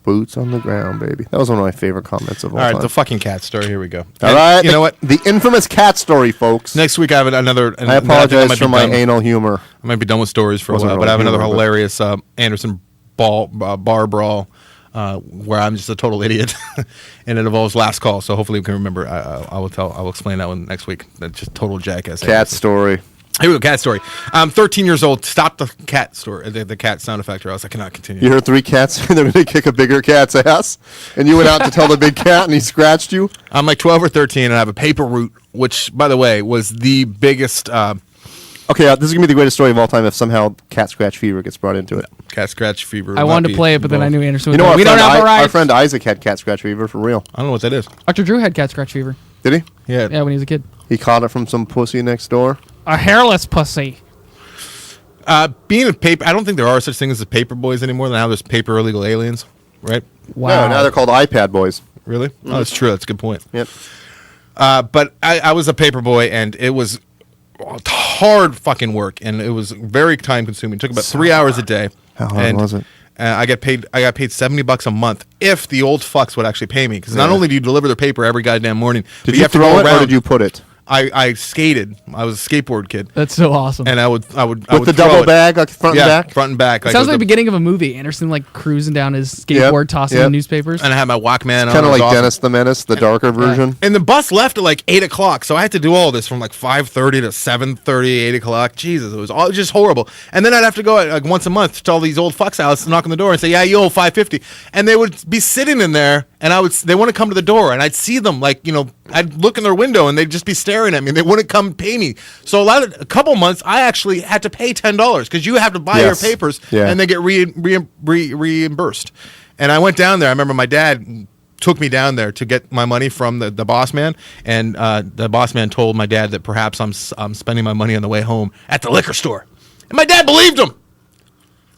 Boots on the ground, baby. That was one of my favorite comments of all time. All right, the fucking cat story. Here we go. All right. You know what? The infamous cat story, folks. Next week I have another. I apologize for my anal humor. I might be done with stories for a while, but I have another hilarious Anderson bar brawl where I'm just a total idiot, and it involves last call. So hopefully we can remember. I will explain that one next week. That's just total jackass. Cat story. Here we go, cat story. I'm 13 years old. Stop the cat story, the cat sound effect, or else I cannot continue. You heard 3 cats, and they're going to kick a bigger cat's ass, and you went out to tell the big cat, and he scratched you? I'm like 12 or 13, and I have a paper route, which, by the way, was the biggest... Okay, this is going to be the greatest story of all time if somehow cat scratch fever gets brought into it. Cat scratch fever. I wanted to play it, but then I knew Anderson would we don't have the rights. Our friend Isaac had cat scratch fever, for real. I don't know what that is. Dr. Drew had cat scratch fever. Did he? Yeah. Yeah, when he was a kid. He caught it from some pussy next door? A hairless pussy. Being a paper, I don't think there are such things as paper boys anymore. Now there's paper illegal aliens, right? Wow. No, now they're called iPad boys. Really? Mm-hmm. Oh, that's true. That's a good point. Yep. But I was a paper boy, and it was hard fucking work, and it was very time consuming. It took about 3 hours a day. How hard was it? I got paid $70 a month if the old fucks would actually pay me. Because not only do you deliver the paper every goddamn morning, did you throw it or did you put it? I skated. I was a skateboard kid. That's so awesome. And I would with the double bag, like front and back. Front and back. It sounds like the beginning of a movie. Anderson like cruising down his skateboard, tossing the newspapers. And I had my Walkman on. Kind of like Dennis the Menace, the darker version. And the bus left at like 8 o'clock, so I had to do all this from like 5:30 to 7:30, 8 o'clock. Jesus, it was all just horrible. And then I'd have to go like once a month to all these old fucks' houses, knock on the door, and say, "Yeah, you owe $5.50," and they would be sitting in there, and they want to come to the door, and I'd see them like I'd look in their window, and they'd just be staring at me. And they wouldn't come pay me. So a couple months, I actually had to pay $10 because you have to buy your papers and they get reimbursed. And I went down there. I remember my dad took me down there to get my money from the boss man, and the boss man told my dad that perhaps I'm spending my money on the way home at the liquor store, and my dad believed him.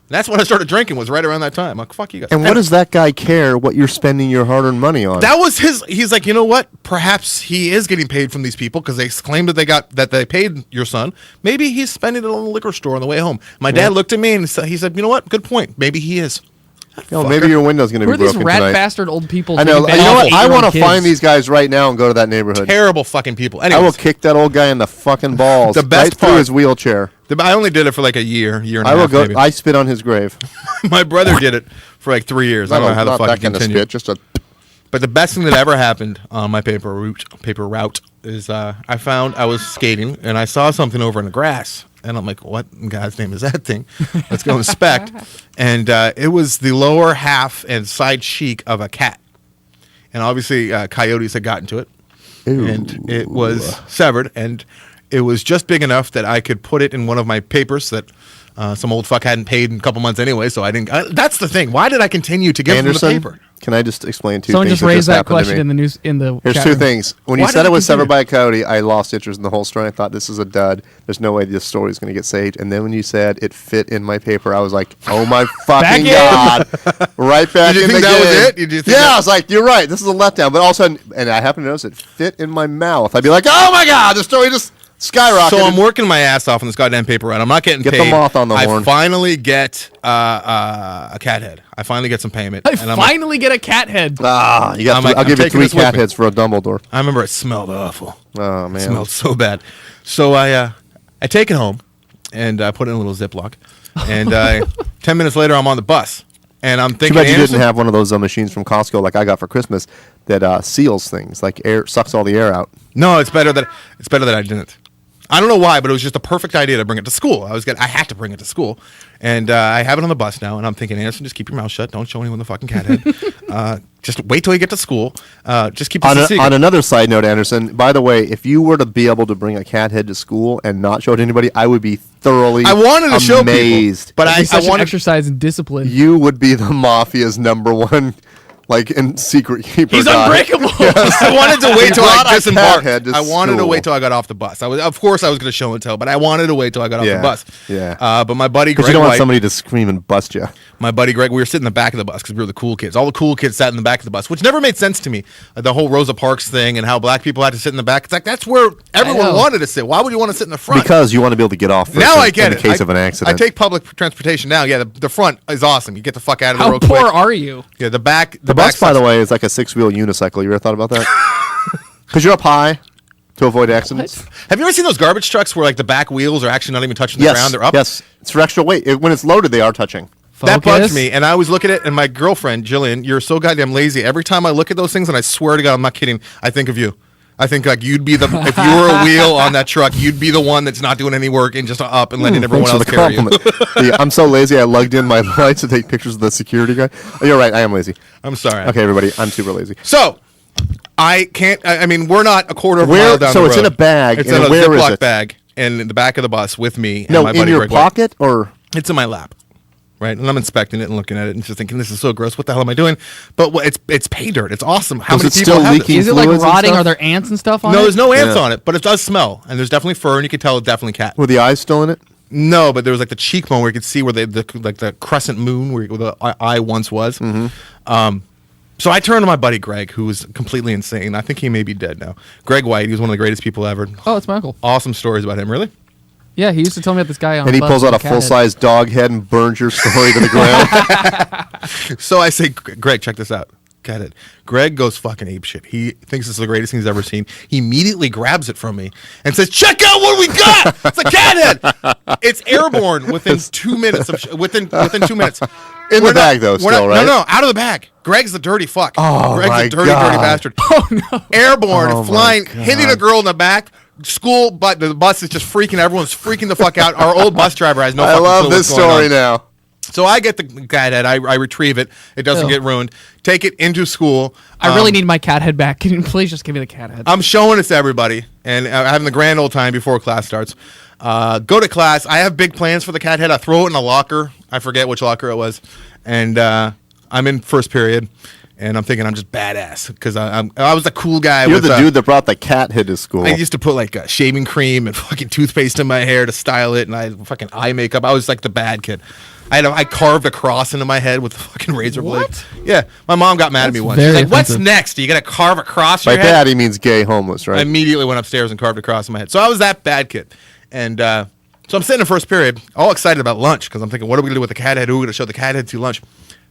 And that's when I started drinking, was right around that time. I'm like, fuck you guys. And what does that guy care what you're spending your hard-earned money on? That was he's like, you know what? Perhaps he is getting paid from these people because they claimed that they paid your son. Maybe he's spending it on the liquor store on the way home. My dad looked at me and he said, you know what? Good point. Maybe he is. Maybe your window's going to be broken tonight. Who are these rat bastard old people? I know. You know what? I want to find these guys right now and go to that neighborhood. Terrible fucking people. Anyways, I will kick that old guy in the fucking balls. The best right through his wheelchair. I only did it for like a year and a half. I will go. Maybe. I spit on his grave. My brother did it for like 3 years. I don't know how the fuck he continued. Spit, just a. But the best thing that ever happened on my paper route is I was skating and I saw something over in the grass. And I'm like, what in God's name is that thing? Let's go inspect. And it was the lower half and side cheek of a cat. And obviously, coyotes had gotten to it. Ooh. And it was severed. And it was just big enough that I could put it in one of my papers that some old fuck hadn't paid in a couple months anyway. So I didn't. That's the thing. Why did I continue to give Anderson, them the paper? Can I just explain two Someone things? Someone just raised that question in the news. Here's two things. When you said it was severed by a coyote, I lost interest in the whole story. I thought this is a dud. There's no way this story is going to get saved. And then when you said it fit in my paper, I was like, oh my fucking God. Right back in the game. Did you think that was it? I was like, you're right. This is a letdown. But all of a sudden, and I happened to notice it fit in my mouth. I'd be like, oh my God, the story just skyrocketed. So I'm working my ass off on this goddamn paper route. I'm not getting paid. Get the moth on the horn. I finally get a cat head. I finally get some payment. I finally get a cat head. I'll give you 3 cat heads for a Dumbledore. I remember it smelled awful. Oh, man. It smelled so bad. So I take it home, and I put it in a little Ziploc. And 10 minutes later, I'm on the bus. And I'm thinking, too bad you didn't have one of those machines from Costco like I got for Christmas that seals things, like sucks all the air out. No, it's better that I didn't. I don't know why, but it was just a perfect idea to bring it to school. I had to bring it to school, and I have it on the bus now. And I'm thinking, Anderson, just keep your mouth shut. Don't show anyone the fucking cat head. Just wait till you get to school. Just keep this a secret. On another side note, Anderson, by the way, if you were to be able to bring a cat head to school and not show it to anybody, I would be thoroughly amazed. I wanted to show people, but I wanted exercise and discipline. You would be the mafia's #1 like in Secret Keeper. He's unbreakable. I wanted to wait till I brought a disembarked. cat head to I wanted to school. wait till I got off the bus. Of course, I was going to show and tell, but I wanted to wait till I got off the bus. Yeah. But my buddy Because Greg you don't want White, somebody to scream and bust you. my buddy Greg, we were sitting in the back of the bus because we were the cool kids. All the cool kids sat in the back of the bus, which never made sense to me. The whole Rosa Parks thing and how black people had to sit in the back. It's like that's where everyone wanted to sit. Why would you want to sit in the front? Because you want to be able to get off first now in, I get in it. the case of an accident. I take public transportation now. Yeah, the front is awesome. You get the fuck out of there How real poor quick. are you? Yeah, the back. the bus, by the way, is like a 6-wheel unicycle. You ever thought about that? Because you're up high to avoid accidents. Have you ever seen those garbage trucks where like the back wheels are actually not even touching the Yes. ground? They're up. Yes. It's for extra weight. When it's loaded, they are touching. That bugs Focus. me, and I always look at it, and my girlfriend, Jillian, you're so goddamn lazy. Every time I look at those things, and I swear to God, I'm not kidding, I think of you. I think like you'd be the, if you were a wheel on that truck, you'd be the one that's not doing any work and just up and letting everyone Thanks else for the carry you. compliment. Yeah, I'm so lazy, I lugged in my lights to take pictures of the security guy. Oh, you're right, I am lazy. I'm sorry. Okay, everybody, I'm super lazy. So, I can't, I mean, we're not a quarter of a mile down so the road. it's in a bag, It's and in a where is Ziploc it? bag in the back of the bus with me and No, my in buddy your Greg White. pocket, or? It's in my lap. Right, and I'm inspecting it and looking at it and just thinking, this is so gross. What the hell am I doing? But it's pay dirt. It's awesome. How Does many it people still have leaking? this? Is it like Fluids and rotting? stuff? Are there ants and stuff on it? No, there's no ants Yeah. on it, but it does smell, and there's definitely fur, and you can tell it's definitely cat. Were the eyes still in it? No, but there was like the cheekbone where you could see where the crescent moon where the eye once was. So I turned to my buddy Greg, who was completely insane. I think he may be dead now. Greg White, he was one of the greatest people ever. Oh, it's my uncle. Awesome stories about him. Really? Yeah, he used to tell me about this guy on And the he bus pulls with out a cat head. full-size dog head and burns your story to the ground. So I say, Greg, check this out. Got it. Greg goes fucking apeshit. He thinks this is the greatest thing he's ever seen. He immediately grabs it from me and says, "Check out what we got! It's a cat head. It's airborne within 2 minutes of within 2 minutes." In the bag, though, we're still, right? No, out of the bag. Greg's the dirty fuck. Oh, Greg's my a dirty God. bastard. Oh no! Airborne, Oh, my flying, God. hitting a girl in the back. School, but the bus is just freaking. Everyone's freaking the fuck out. Our old bus driver has no. I fucking love clue this what's going story on. now. So I get the cat head. I retrieve it. It doesn't Ew. get ruined. Take it into school. I really need my cat head back. Can you please just give me the cat head? I'm showing it to everybody and having the grand old time before class starts. Go to class. I have big plans for the cat head. I throw it in a locker. I forget which locker it was. And I'm in first period. And I'm thinking I'm just badass because I was the cool guy. You're with, the dude that brought the cat head to school. I used to put like shaving cream and fucking toothpaste in my hair to style it, and I had fucking eye makeup. I was like the bad kid. I carved a cross into my head with the fucking razor blade. What? Yeah, my mom got mad at me once. She's very like, "What's offensive. next? Are you gonna carve a cross in By your head?" bad, he means gay homeless, I right? immediately went upstairs and carved a cross in my head. So I was that bad kid, and so I'm sitting in first period, all excited about lunch because I'm thinking, what are we gonna do with the cat head? Who are we gonna show the cat head to lunch?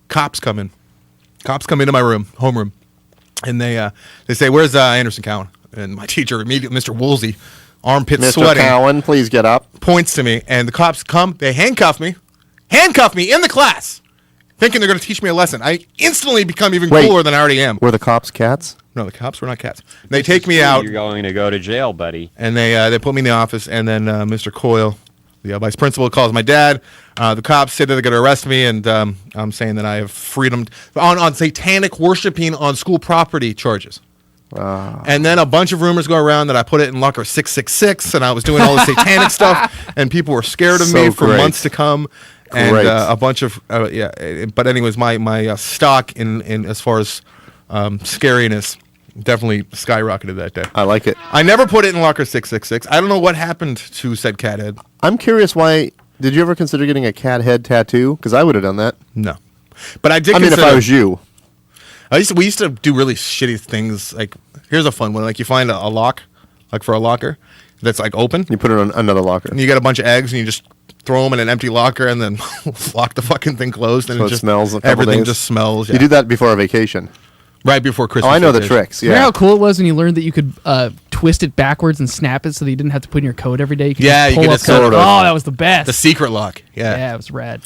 Cops come in. Cops come into my room, homeroom, and they say, "Where's Anderson Cowan?" And my teacher immediately, Mr. Woolsey, armpit Mr. sweating, Cowan, please get up. points to me, and the cops come. They handcuff me in the class, thinking they're going to teach me a lesson. I instantly become even Wait. cooler than I already am. Were the cops cats? No, the cops were not cats. They take me out, You're going to go to jail, buddy. and they put me in the office, and then Mr. Coyle, the vice principal, calls my dad. The cops say that they're going to arrest me, and I'm saying that I have freedom on satanic worshiping on school property charges. And then a bunch of rumors go around that I put it in locker 666, and I was doing all the satanic stuff, and people were scared of So me for great. months to come. And Great. a bunch of but anyways, my stock in as far as scariness definitely skyrocketed that day. I like it. I never put it in locker 666. I don't know what happened to said cat head. I'm curious why. Did you ever consider getting a cat head tattoo? Because I would have done that. No, but I did. I mean, if consider, I was you. we used to do really shitty things. Like, here's a fun one. Like, you find a lock, like for a locker, that's like open, You put it on another locker. and you get a bunch of eggs, and you just throw them in an empty locker, and then lock the fucking thing closed, and So it it just smells a couple everything days? just smells. Yeah. You do that before a vacation. right before Christmas. Oh, I know the vacation. tricks. Remember Yeah. how cool it was when you learned that you could twist it backwards and snap it so that you didn't have to put in your code every day? You could Yeah, just you pull could up just code. sort of- Oh, that was the best. The secret lock. yeah, it was rad.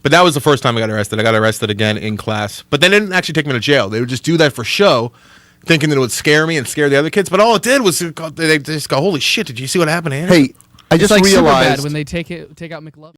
But that was the first time I got arrested. I got arrested again in class. But they didn't actually take me to jail. They would just do that for show, thinking that it would scare me and scare the other kids. But all it did was they just go, "Holy shit! Did you see what happened to him?" Hey, I It's just like realized. Superbad when they take out McLovin.